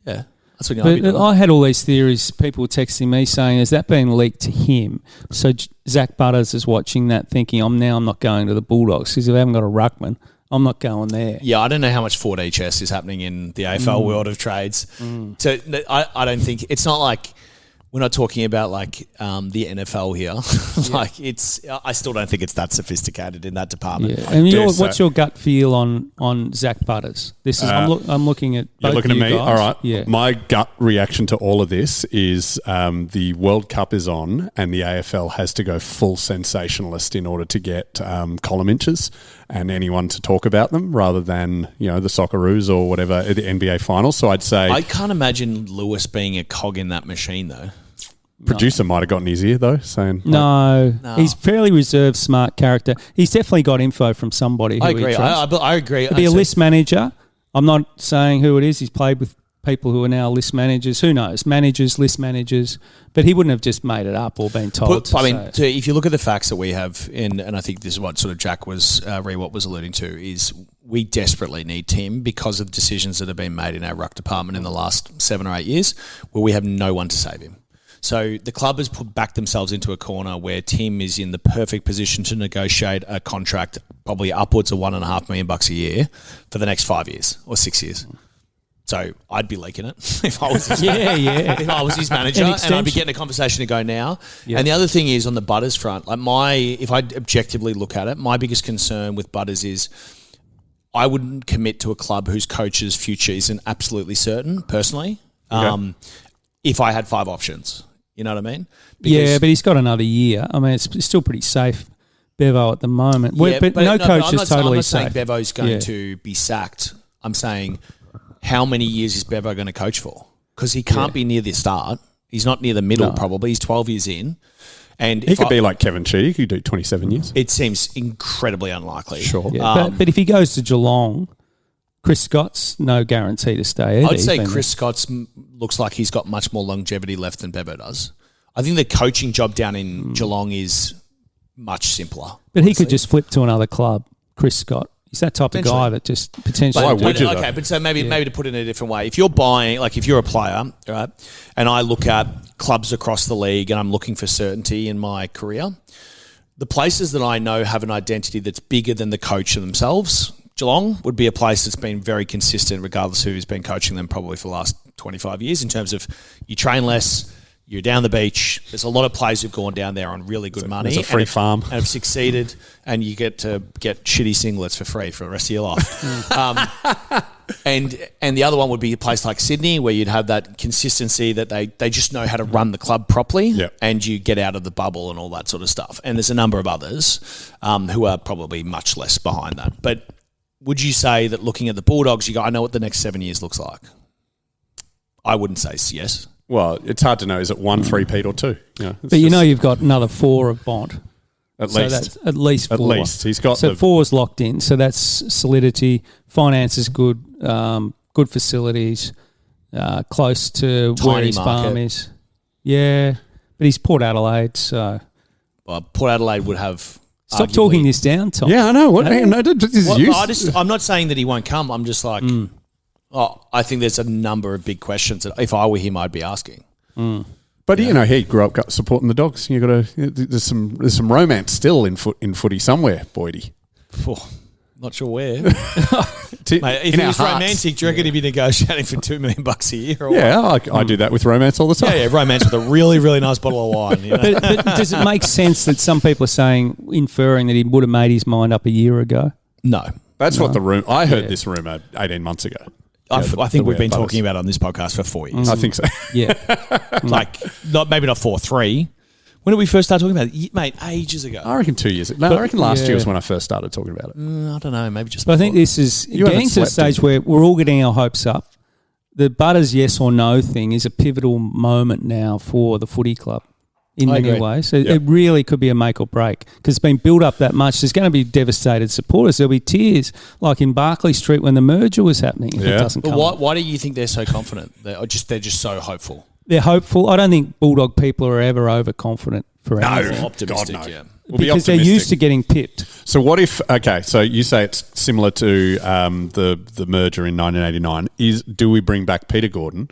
Yeah, that's what you But I had all these theories. People were texting me saying, "Has that been leaked to him?" So Zac Butters is watching that, thinking, "I'm not going to the Bulldogs because if they haven't got a ruckman, I'm not going there." Yeah, I don't know how much 4D chess is happening in the AFL world of trades. So I don't think it's not like we're not talking about like the NFL here. Like I still don't think it's that sophisticated in that department. Yeah. And what's your gut feel on Zac Butters? This is I'm looking at. You're both looking at me. guys. All right. Yeah. My gut reaction to all of this is the World Cup is on, and the AFL has to go full sensationalist in order to get column inches and anyone to talk about them, rather than the Socceroos or whatever the NBA finals. So I'd say I can't imagine Lewis being a cog in that machine though. Producer might have gotten his ear though, saying No, he's fairly reserved, smart character. He's definitely got info from somebody. I who he agree. trusts. I agree. He'd be a list manager. I'm not saying who it is. He's played with people who are now list managers. Who knows? Managers, list managers. But he wouldn't have just made it up or been told. If you look at the facts that we have, and I think this is what sort of Jack was, Rewat was alluding to, is we desperately need Tim because of decisions that have been made in our ruck department in the last 7 or 8 years, where we have no one to save him. So the club has backed themselves into a corner where Tim is in the perfect position to negotiate a contract, probably upwards of $1.5 million a year for the next 5 years or 6 years. So I'd be leaking it if I was his if I was his manager, and I'd be getting a conversation to go now. Yep. And the other thing is on the Butters front, like if I objectively look at it, my biggest concern with Butters is I wouldn't commit to a club whose coach's future isn't absolutely certain. Personally, if I had 5 options. You know what I mean? Because but he's got another year. I mean, it's still pretty safe, Bevo, at the moment. But no coach is totally I'm not safe. saying Bevo's going to be sacked. I'm saying how many years is Bevo going to coach for? Because he can't be near the start. He's not near the middle, probably. He's 12 years in. And he could be like Kevin Shee. He could do 27 years. It seems incredibly unlikely. Sure. Yeah, but if he goes to Geelong, Chris Scott's no guarantee to stay either. I'd say Chris Scott's looks like he's got much more longevity left than Bevo does. I think the coaching job down in Geelong is much simpler. But honestly, he could just flip to another club, Chris Scott. He's that type of guy that just potentially... Why would you, okay, but so maybe to put it in a different way. If you're buying, like if you're a player, right, and I look at clubs across the league and I'm looking for certainty in my career, the places that I know have an identity that's bigger than the coach themselves... Geelong would be a place that's been very consistent regardless of who's been coaching them probably for the last 25 years in terms of you train less, you're down the beach. There's a lot of players who've gone down there on really good money. It's a free farm. And have succeeded, and you get to get shitty singlets for free for the rest of your life. And the other one would be a place like Sydney where you'd have that consistency that they just know how to run the club properly and you get out of the bubble and all that sort of stuff. And there's a number of others who are probably much less behind that. But would you say that looking at the Bulldogs, you go, I know what the next 7 years looks like? I wouldn't say yes. Well, it's hard to know. Is it 1 3-peat or 2? But you've got another 4 of Bont. At least. That's at least 4. At least. He's got 4's locked in. So that's solidity. Finance is good. Good facilities. Close to Tiny where his market. farm is. Yeah. But he's Port Adelaide, so... Well, Port Adelaide would have... Stop talking this down, Tom. Yeah, I know. What? No, this is useless. I'm not saying that he won't come. I'm just like, I think there's a number of big questions that if I were him, I'd be asking. But he grew up supporting the Dogs. You got to. There's some romance still in footy somewhere, Boydie. Not sure where. Mate, if he was romantic, do you reckon he'd be negotiating for $2 million a year? Or what? I do that with romance all the time. Yeah, romance with a really, really nice bottle of wine. You know? but does it make sense that some people are inferring that he would have made his mind up a year ago? No. That's what the room. I heard this rumor 18 months ago. I think we've been talking about it on this podcast for 4 years. I think so. Yeah. Maybe not 4, 3. When did we first start talking about it? Mate, ages ago. I reckon 2 years ago. No, I reckon last year was when I first started talking about it. I don't know, maybe just But before. I think this is You getting haven't to the slept, stage where we're all getting our hopes up. The Butters yes or no thing is a pivotal moment now for the footy club. in I many agree. ways. It really could be a make or break because it's been built up that much. There's going to be devastated supporters. There'll be tears, like in Barclay Street when the merger was happening. If it doesn't But come. why do you think they're so confident? They're just so hopeful. They're hopeful. I don't think Bulldog people are ever overconfident for anything. Optimistic, God, no. yeah. We'll be Because they're optimistic. used to getting pipped. So what if? Okay, so you say it's similar to the merger in 1989. Do we bring back Peter Gordon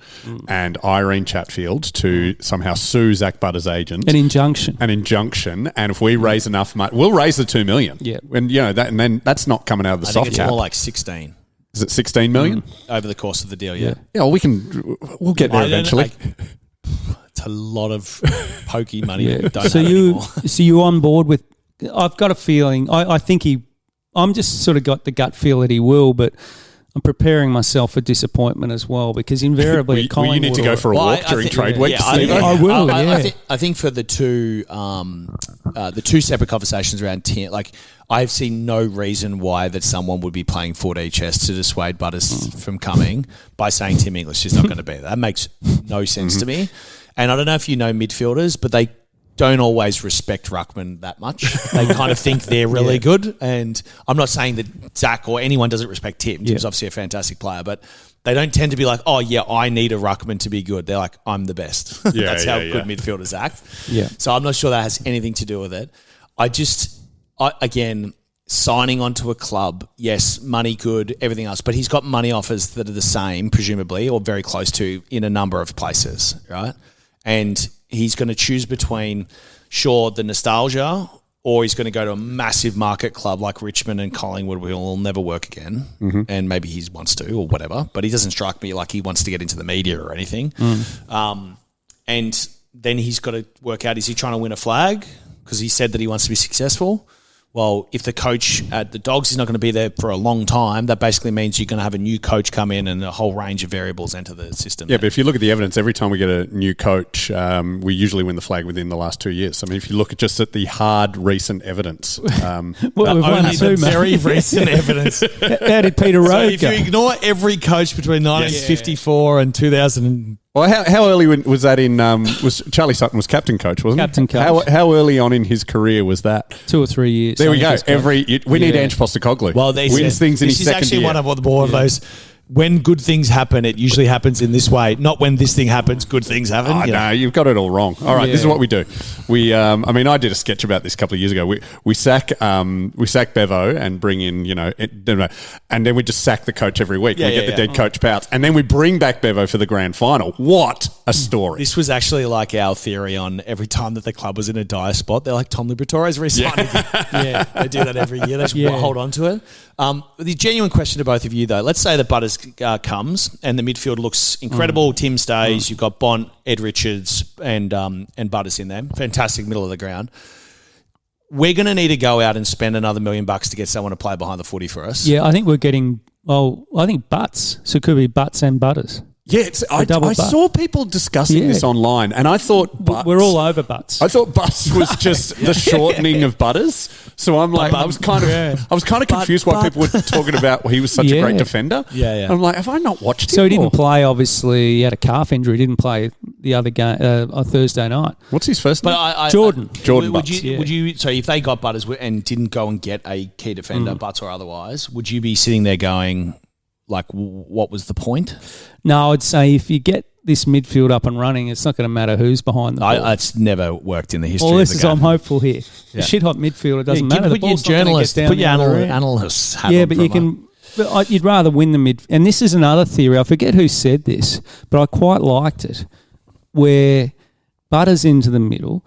and Irene Chatfield to somehow sue Zac Butters' agent? An injunction. And if we raise enough money, we'll raise the $2 million. Yeah. And and then that's not coming out of the I soft think it's cap. more like 16 Is it 16 million? over the course of the deal, yeah. Yeah, well, we'll get there eventually. It's a lot of pokey money. Yeah. We don't So have anymore. you on board with? I've got a feeling. I think he. I'm just sort of got the gut feel that he will, but I'm preparing myself for disappointment as well because invariably, Well, you Collingwood need to go for a Well, walk during trade week. I will, I think for the two separate conversations around Tim, like I've seen no reason why that someone would be playing 4D chess to dissuade Butters from coming by saying Tim English is not going to be there. That makes no sense to me. And I don't know if you know midfielders, but they don't always respect ruckman that much. They kind of think they're really good. And I'm not saying that Zach or anyone doesn't respect Tim. Tim's obviously a fantastic player, but they don't tend to be like, oh, yeah, I need a ruckman to be good. They're like, I'm the best. Yeah, That's how yeah, good yeah. midfielders act. Yeah. So I'm not sure that has anything to do with it. Again, signing onto a club, yes, money good, everything else, but he's got money offers that are the same, presumably, or very close to in a number of places, right? And he's going to choose between, sure, the nostalgia, or he's going to go to a massive market club like Richmond and Collingwood where will never work again, and maybe he wants to or whatever, but he doesn't strike me like he wants to get into the media or anything. And then he's got to work out, is he trying to win a flag? Because he said that he wants to be successful. Well, if the coach at the Dogs is not going to be there for a long time, that basically means you're going to have a new coach come in and a whole range of variables enter the system. Yeah, but if you look at the evidence, every time we get a new coach, we usually win the flag within the last 2 years. I mean, if you look at just at the hard recent evidence, Well, we've won only two, the mate. very recent evidence. How did Peter So Rowe if go? you ignore every coach between 1954 and 2000, well, how early was that in? Was Charlie Sutton was captain coach, wasn't Captain he? coach. How early on in his career was that? 2 or 3 years. There we I go. think he's got. We need Yeah. Ange Postecoglou. well, they wins said, things in this his is second actually year. one of more of those. When good things happen, it usually happens in this way. Not when this thing happens, good things happen. Oh, You know. no, you've got it all wrong. All right, this is Yeah. what we do. We, I did a sketch about this a couple of years ago. We sack Bevo and bring in, and then we just sack the coach every week. Yeah, we get yeah, the dead coach Pouts, and then we bring back Bevo for the grand final. What a story! This was actually like our theory on every time that the club was in a dire spot. They're like, Tom Liberatore's re-signing. Yeah, they do that every year. They just hold on to it. The genuine question to both of you, though, let's say that Butters comes and the midfield looks incredible. Tim stays. You've got Bont, Ed Richards, and Butters in there. Fantastic middle of the ground. We're going to need to go out and spend another $1 million to get someone to play behind the footy for us. Yeah, I think we're getting. Well, I think Butts. So it could be Butts and Butters. Yeah, I double butt. saw people discussing Yeah. this online, and I thought We're all over Butts. I thought Butts was just the shortening of Butters. So I'm like, I was kind of confused why people were talking about he was such a great defender. Yeah, yeah. I'm like, have I not watched him? So he didn't or- play. Obviously, he had a calf injury. He didn't play the other game on Thursday night. What's his first name? Jordan. Jordan would Butts, you, would you? So if they got Butters and didn't go and get a key defender, Butts or otherwise, would you be sitting there going, like, what was the point? No, I'd say if you get this midfield up and running, it's not going to matter who's behind the ball. It's never worked in the history Well, of this the is game. I'm hopeful here. The shit hot midfielder doesn't matter. The Put your ball's not gonna journalist, get down put your the other end. analysts hat Yeah, on but for you a moment. can. But you'd rather win the mid. And this is another theory. I forget who said this, but I quite liked it, where Butters into the middle,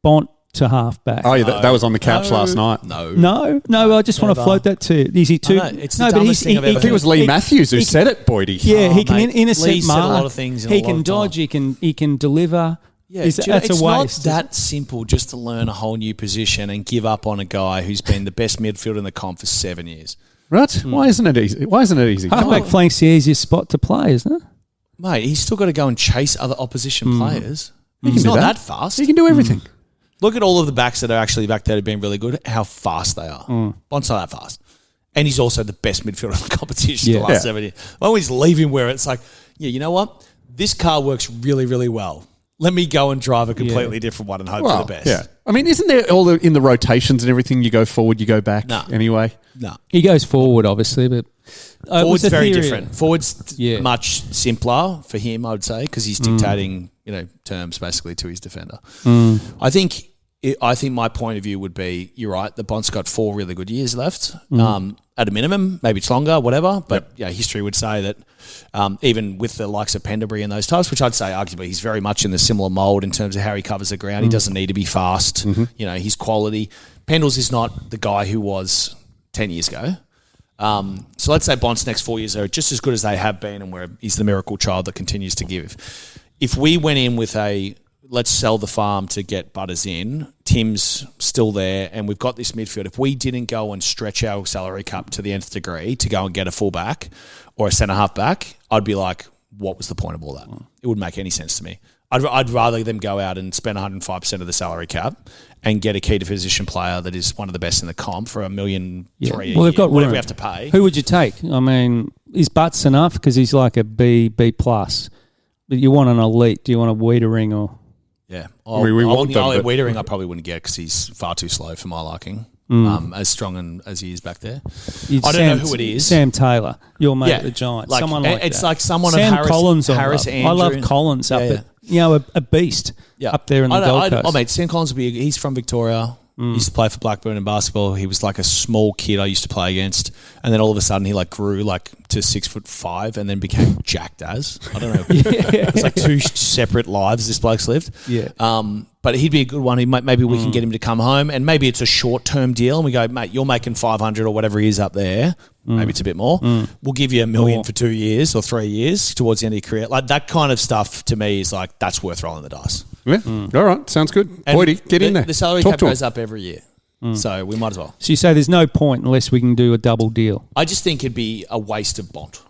Bont to half back. Oh, yeah, that was on the couch last night. No, I just want to float that to you. Is he too? I know, it's the but dumbest thing I've ever I think it was Lee Matthews who said it, Boydie. Yeah, he can mate, innocent Lee said a mark. lot of things in a He lot can of time. dodge. He can deliver. Yeah, That's it's a not waste. that simple just to learn a whole new position and give up on a guy who's been the best midfielder in the comp for 7 years. Right? Why isn't it easy? Halfback flank's the easiest spot to play, isn't it? Mate, he's still got to go and chase other opposition players. He can He's do not that. that fast. He can do everything. Look at all of the backs that are actually back there have been really good, how fast they are. Bont's not that fast. And he's also the best midfielder in the competition the last 7 years. I always leave him where it's like, yeah, you know what? This car works really, really well. let me go and drive a completely different one and hope for the best. Yeah. I mean, isn't there in the rotations and everything, you go forward, you go back anyway? No. He goes forward, obviously, but Forward's very different. Forward's much simpler for him, I would say, because he's dictating, terms basically to his defender. I think my point of view would be, you're right, the Bont's got 4 really good years left. At a minimum, maybe it's longer, whatever. But history would say that even with the likes of Penderbury and those types, which I'd say arguably he's very much in the similar mould in terms of how he covers the ground. He doesn't need to be fast. His quality. Pendles is not the guy who was 10 years ago. So let's say Bont's next 4 years are just as good as they have been, and where he's the miracle child that continues to give. If we went in with let's sell the farm to get Butters in, Tim's still there, and we've got this midfield. If we didn't go and stretch our salary cap to the nth degree to go and get a fullback or a centre-half back, I'd be like, what was the point of all that? It wouldn't make any sense to me. I'd rather them go out and spend 105% of the salary cap and get a key to position player that is one of the best in the comp for $1.3 million a year. Well, they've got whatever room. we have to pay. Who would you take? I mean, is Butts enough? Because he's like a B+. But you want an elite. Do you want a Wiedering or... Yeah. Wiedering I probably wouldn't get because he's far too slow for my liking. As strong as he is back there. I don't know who it is. Sam Taylor, your mate at the Giants. Someone like it's that. Like someone Sam of Collins. Harris I love Collins up at, a beast up there in the Gold Coast. Mate, Sam Collins he's from Victoria. He used to play for Blackburn in basketball. He was like a small kid I used to play against, and then all of a sudden he grew to 6'5" and then became jacked as. I don't know. It's like 2 separate lives this bloke's lived. Yeah. But he'd be a good one. Maybe we can get him to come home, and maybe it's a short-term deal, and we go, mate, you're making 500 or whatever he is up there. Maybe it's a bit more. We'll give you $1 million for 2 years or 3 years towards the end of your career. Like that kind of stuff to me is like, that's worth rolling the dice. Yeah. All right. Sounds good. Boydie, get in there. The salary cap goes up every year. So we might as well. So you say there's no point unless we can do a double deal? I just think it'd be a waste of Bont.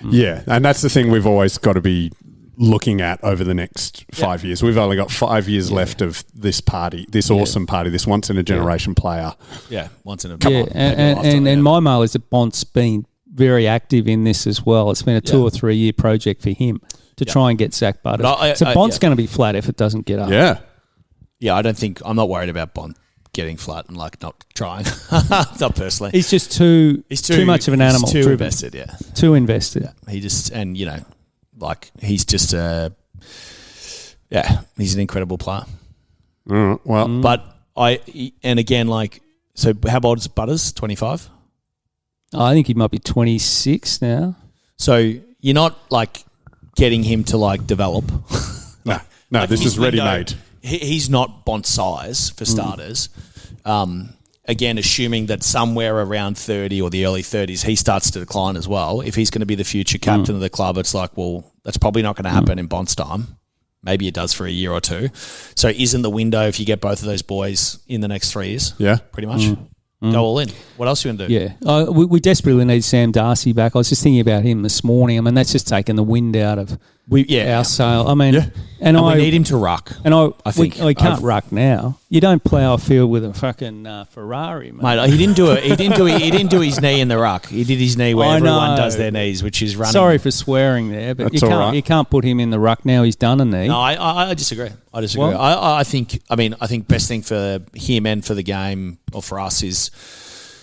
Yeah, and that's the thing we've always got to be looking at over the next 5 years. We've only got 5 years left of this party, this awesome party, this once-in-a-generation player. Yeah, once in a and my mail is that Bont's been very active in this as well. It's been a 2 or 3 year project for him to try and get Zac Butters. So Bont's going to be flat if it doesn't get up. Yeah. Yeah, I'm not worried about Bont getting flat and not trying. Not personally. He's just too much of an animal. He's too invested, yeah. Too invested. Yeah. He just, and he's just he's an incredible player. But so how old is Butters? 25? I think he might be 26 now. So you're not getting him to develop. No, this is ready-made. He's not Bont size for starters. Again, assuming that somewhere around 30 or the early 30s, he starts to decline as well. If he's going to be the future captain of the club, it's that's probably not going to happen in Bont's time. Maybe it does for a year or two. So isn't the window if you get both of those boys in the next 3 years? Yeah. Pretty much. Go all in. What else are you going to do? Yeah. We desperately need Sam Darcy back. I was just thinking about him this morning. I mean, that's just taken the wind out of our sail. I mean, and we need him to ruck. And I think we can't ruck now. You don't plough a field with a fucking Ferrari, mate. He didn't do it. He didn't do his knee in the ruck. He did his knee where everyone does their knees, which is running. Sorry for swearing there, but you can't put him in the ruck now. He's done a knee. No, I disagree. Well, I think best thing for him and for the game or for us is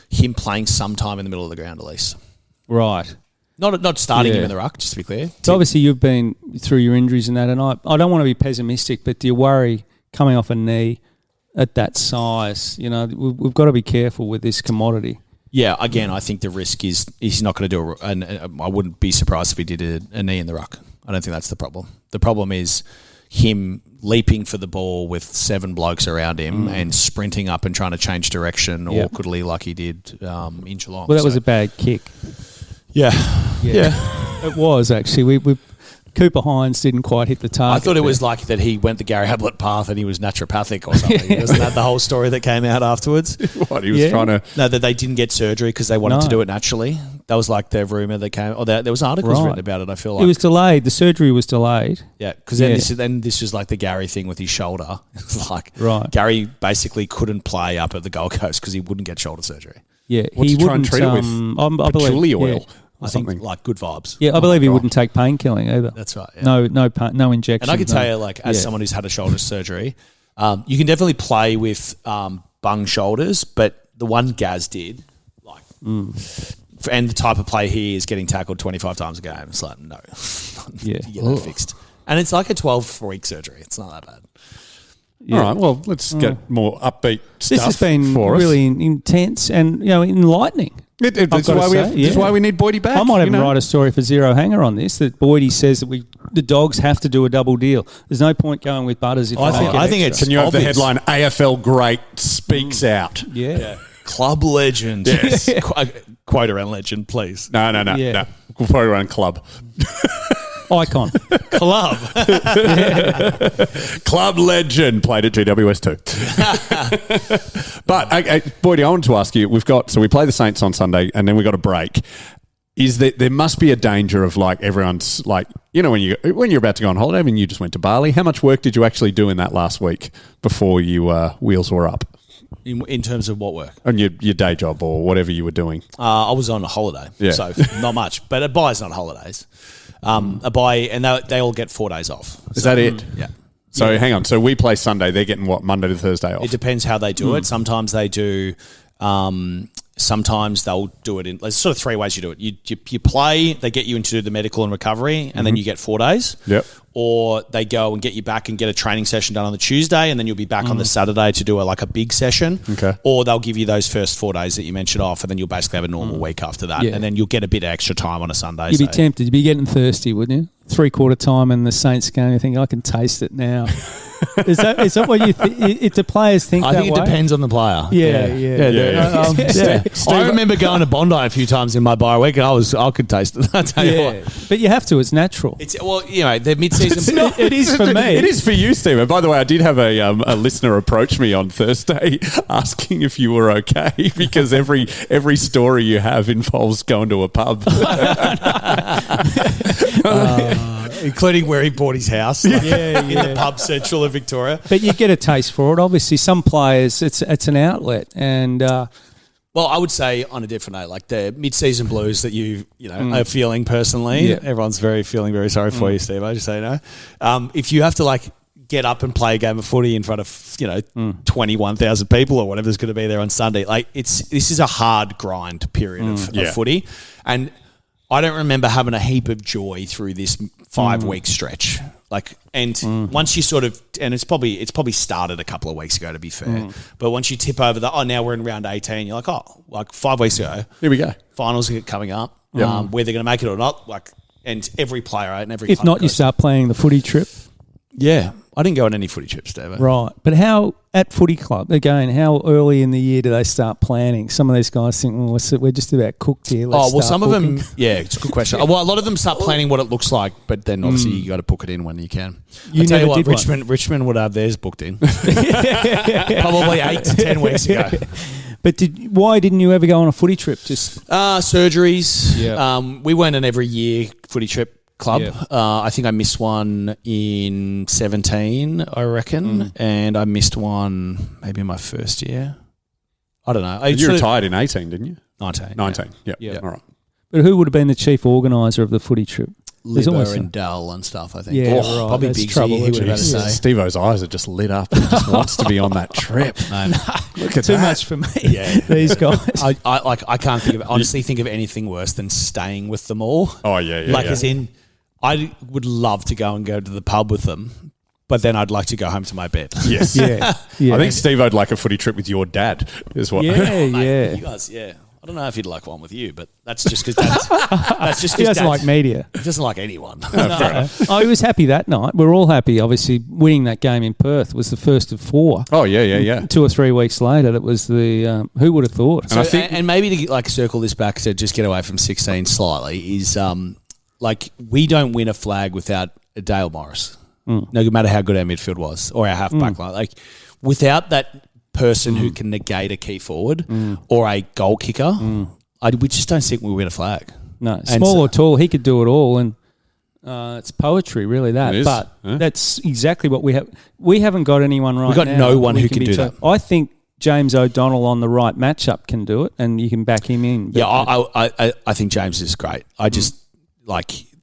him playing sometime in the middle of the ground at least. Right. Not starting him in the ruck, just to be clear. So obviously you've been through your injuries and that, and I don't want to be pessimistic, but do you worry coming off a knee at that size? We've got to be careful with this commodity. Yeah, again, I think the risk is he's not going to do and I wouldn't be surprised if he did a knee in the ruck. I don't think that's the problem. The problem is him leaping for the ball with 7 blokes around him and sprinting up and trying to change direction awkwardly like he did in Geelong. Well, that was a bad kick. Yeah. It was actually. We Cooper Hines didn't quite hit the target. I thought it was like that he went the Gary Ablett path and he was naturopathic or something. Wasn't that the whole story that came out afterwards? What, he was trying to... No, that they didn't get surgery because they wanted to do it naturally. That was like the rumour that came... Or there was articles written about it, I feel like. It was delayed. The surgery was delayed. Yeah, because then this was like the Gary thing with his shoulder. It's like Gary basically couldn't play up at the Gold Coast because he wouldn't get shoulder surgery. Yeah, What's he wouldn't treat it with? Patchouli oil. I think like good vibes. Yeah, I believe he wouldn't take painkilling either. That's right. Yeah. No injection. And I can tell you, like, as someone who's had a shoulder surgery, you can definitely play with bung shoulders, but the one Gaz did, like, and the type of play he is getting tackled 25 times a game. It's like, no, you get that fixed. And it's like a 12-week surgery. It's not that bad. Yeah. All right, well, let's get more upbeat stuff. This has been really intense and enlightening. That's why we need Boydie back. I might even write a story for Zero Hanger on this, that Boydie says that the Dogs have to do a double deal. There's no point going with Butters if I think it's Can you have the obvious. headline, AFL great speaks out? Yeah. Club legend. Yes. Quote around legend, please. No. Yeah. We'll put it around club. Icon. Club. Club legend. Played at GWS too. But, Boydie, I wanted to ask you, we play the Saints on Sunday and then we got a break. Is that there must be a danger of like everyone's like, when you're about to go on holiday, I mean, you just went to Bali. How much work did you actually do in that last week before you wheels were up? In terms of what work? On your day job or whatever you were doing? I was on a holiday, so not much. But a bye's not holidays. A bye, and they all get 4 days off. Is that it? Yeah. So hang on. So we play Sunday. They're getting what, Monday to Thursday off? It depends how they do it. Sometimes they do. Sometimes they'll do it in. There's sort of 3 ways you do it. You play. They get you into the medical and recovery, and then you get 4 days. Yep. Or they go and get you back and get a training session done on the Tuesday, and then you'll be back on the Saturday to do a big session. Okay. Or they'll give you those first 4 days that you mentioned off, and then you'll basically have a normal week after that, and then you'll get a bit of extra time on a Sunday. You'd be tempted. You'd be getting thirsty, wouldn't you? 3/4 time in the Saints game, you think, I can taste it now. Is that what you think? If the players think that way? I think it depends on the player. Yeah. I remember going to Bondi a few times in my bye week, and I could taste it. I tell you what. But you have to. It's natural. The mid-season. It is for me. It is for you, Steve. By the way, I did have a listener approach me on Thursday asking if you were okay because every story you have involves going to a pub. Including where he bought his house, in the pub central of Victoria. But you get a taste for it. Obviously, some players, it's an outlet, and well, I would say on a different note, like the mid-season blues that you are feeling personally. Yeah. Everyone's feeling very sorry for you, Steve. I just say no. If you have to get up and play a game of footy in front of 21,000 people or whatever's going to be there on Sunday, this is a hard grind period of footy, and I don't remember having a heap of joy through this 5-week stretch. Once you sort of, and it's probably started a couple of weeks ago to be fair, but once you tip over now we're in round 18, you're like 5 weeks ago. Here we go. Finals are coming up. Whether they're going to make it or not, and every player and every if not, you start playing the footy trip. Yeah, I didn't go on any footy trips, Dave. Right, but how at footy club again? How early in the year do they start planning? Some of these guys think, well, we're just about cooked here. Some of them, it's a good question. Well, a lot of them start planning what it looks like, but then obviously you got to book it in when you can. I tell you what, Richmond would have theirs booked in, probably 8 to 10 weeks ago. But why didn't you ever go on a footy trip? Just surgeries. Yeah. We went an every year footy trip club. Yeah. I think I missed one in 17, I reckon, and I missed one maybe in my first year. I don't know. You retired in 18, didn't you? 19. 19, yeah. All right. But who would have been the chief organiser of the footy trip? Libber and Dell and stuff, I think. Yeah, right. Probably That's Big trouble. He would have had to say. Steve-O's eyes are just lit up. He just wants to be on that trip. No. Look at Too that. much for me. Yeah. These guys. I can't think of anything worse than staying with them all. Oh, yeah. As in, I would love to go to the pub with them, but then I'd like to go home to my bed. Yes. Yeah. I think Steve-O'd like a footy trip with your dad is what. Yeah. You guys, I don't know if he'd like one with you, but that's just because that's just He because doesn't like media. He doesn't like anyone. He was happy that night. We're all happy. Obviously, winning that game in Perth was the first of 4. Oh, yeah. 2 or 3 weeks later, that was the who would have thought? So, and maybe to circle this back to just get away from 16 slightly is we don't win a flag without a Dale Morris, no matter how good our midfield was or our half-back line. Without that person who can negate a key forward or a goal kicker, we just don't think we win a flag. No, small or tall, he could do it all, and it's poetry, really. But that's exactly what we have. We haven't got anyone right now. We've got no one who can do that. I think James O'Donnell on the right matchup can do it, and you can back him in. But I think James is great. I just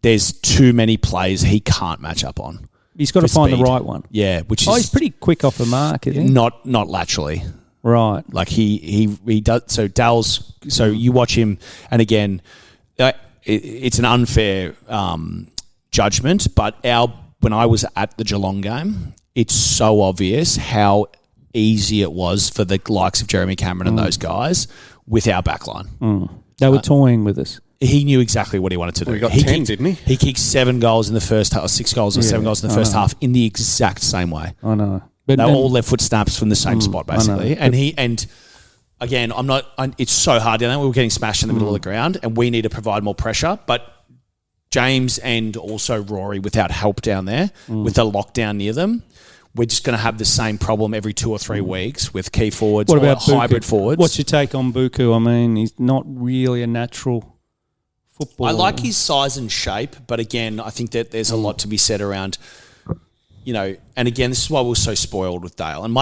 there's too many plays he can't match up on. He's got to find the right one. Yeah, which is he's pretty quick off the mark, isn't he? Not laterally. Right. Like he does. So Dale's. So you watch him, and again, it's an unfair judgment. But when I was at the Geelong game, it's so obvious how easy it was for the likes of Jeremy Cameron and those guys with our backline. They were toying with us. He knew exactly what he wanted to do. He got 10, didn't he? He kicked 7 goals in the first half, 6 goals or 7 goals in the first half in the exact same way. I know. But they were all left foot snaps from the same spot, basically. And again, it's so hard. We were getting smashed in the middle of the ground, and we need to provide more pressure. But James and also Rory, without help down there, with the lockdown near them, we're just going to have the same problem every 2 or 3 weeks with key forwards or hybrid forwards. What's your take on Buku? I mean, he's not really a natural footballer. I like his size and shape, but again, I think that there's a lot to be said around, and again, this is why we're so spoiled with Dale. And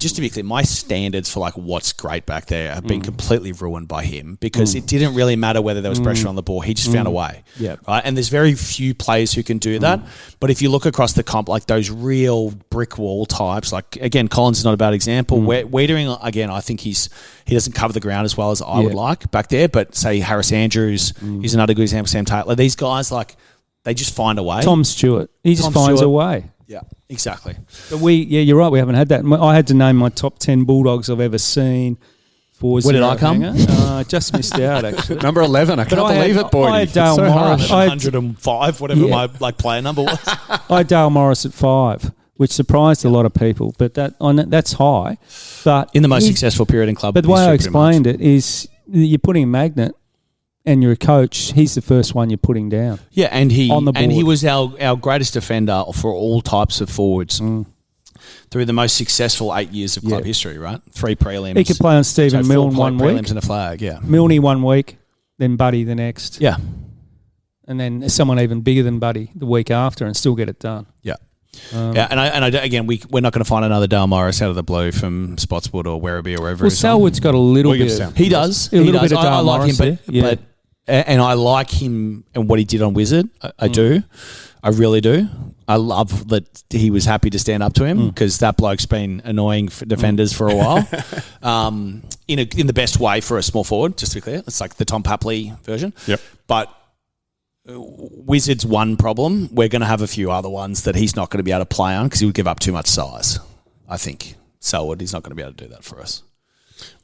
just to be clear, my standards for what's great back there have been completely ruined by him because it didn't really matter whether there was pressure on the ball. He just found a way. Yeah. Right. And there's very few players who can do that. But if you look across the comp, like those real brick wall types, like again, Collins is not a bad example. Wiedering, again, I think he doesn't cover the ground as well as I would like back there. But say Harris Andrews is another good example. Sam Taylor. These guys they just find a way. Tom Stewart, he just finds a way. Yeah, exactly. But you're right. We haven't had that. I had to name my top 10 Bulldogs I've ever seen. Where did I come? Just missed out actually. Number 11. I can't believe it, Boydie. I had Dale Morris. 105, whatever my player number was. I had Dale Morris at 5, which surprised a lot of people. But that's high. But in the most successful period in club. But the way I explained it is you're putting a magnet. And you're a coach, he's the first one you're putting down. Yeah, and he was our greatest defender for all types of forwards through the most successful 8 years of club history, right? 3 prelims. He could play on Stephen Milne 1 week. Prelims and a flag, yeah. Milne 1 week, then Buddy the next. Yeah. And then someone even bigger than Buddy the week after and still get it done. Yeah. Again, we're not going to find another Dale Morris out of the blue from Spotswood or Werribee or wherever. Well, Selwood's got a little bit. He does. A little bit of Dale Morris. I like him, but and I like him and what he did on Wizard. I do. I really do. I love that he was happy to stand up to him because that bloke's been annoying for defenders for a while. In the best way for a small forward, just to be clear. It's like the Tom Papley version. Yep. But Wizard's one problem. We're going to have a few other ones that he's not going to be able to play on because he would give up too much size. I think Selwood, he's not going to be able to do that for us.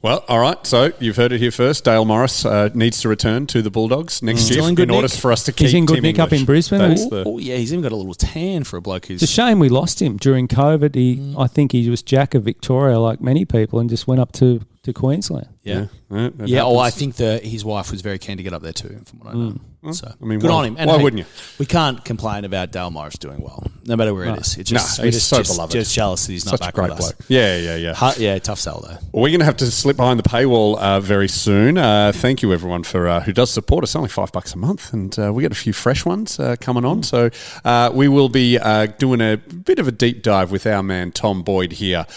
Well, all right. So you've heard it here first. Dale Morris needs to return to the Bulldogs next year in order for us to keep. He's in good Tim nick English. up in Brisbane. Yeah, he's even got a little tan for a bloke who's. It's a shame we lost him during COVID. I think he was Jack of Victoria, like many people, and just went up to Queensland. Yeah. Well, I think his wife was very keen to get up there too, from what I know. So I mean, good on him. And why wouldn't you? We can't complain about Dale Morris doing well, no matter where it is. It's just he's so beloved. Just jealous that he's not Such a back great with us. bloke. Yeah. Tough sell though. Well, we're going to have to slip behind the paywall very soon. Thank you, everyone, for who does support us. Only $5 a month, and we get a few fresh ones coming on. So we will be doing a bit of a deep dive with our man Tom Boyd here.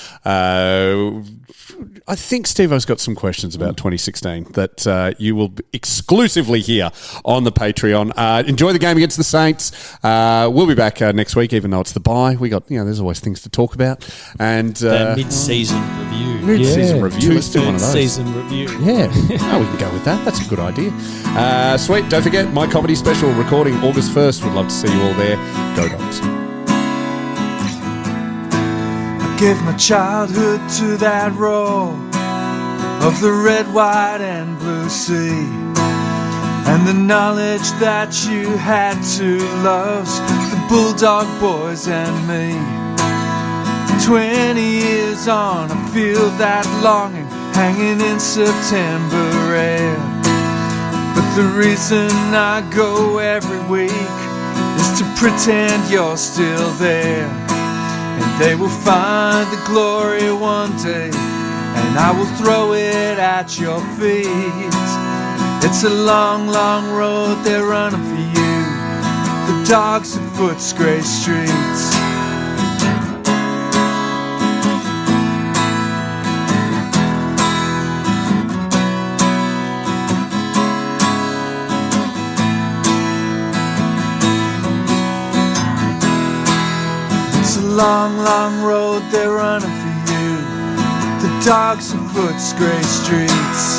I think Steve-O's got some questions about 2016 that you will exclusively hear on the Patreon. Enjoy the game against the Saints. We'll be back next week, even though it's the bye. We got, there's always things to talk about. And the mid-season review. Mid-season review. Let's do one of those. Season review. Yeah. We can go with that. That's a good idea. Sweet. Don't forget, my comedy special recording August 1st. Would love to see you all there. Go Dogs. Gave my childhood to that roar of the red, white and blue sea, and the knowledge that you had two loves, the Bulldog boys and me. 20 years on, I feel that longing hanging in September air. But the reason I go every week is to pretend you're still there. And they will find the glory one day, and I will throw it at your feet. It's a long, long road they're running for you, the dogs of Footscray streets. long, long road they're running for you. The dogs of Foot's grey streets.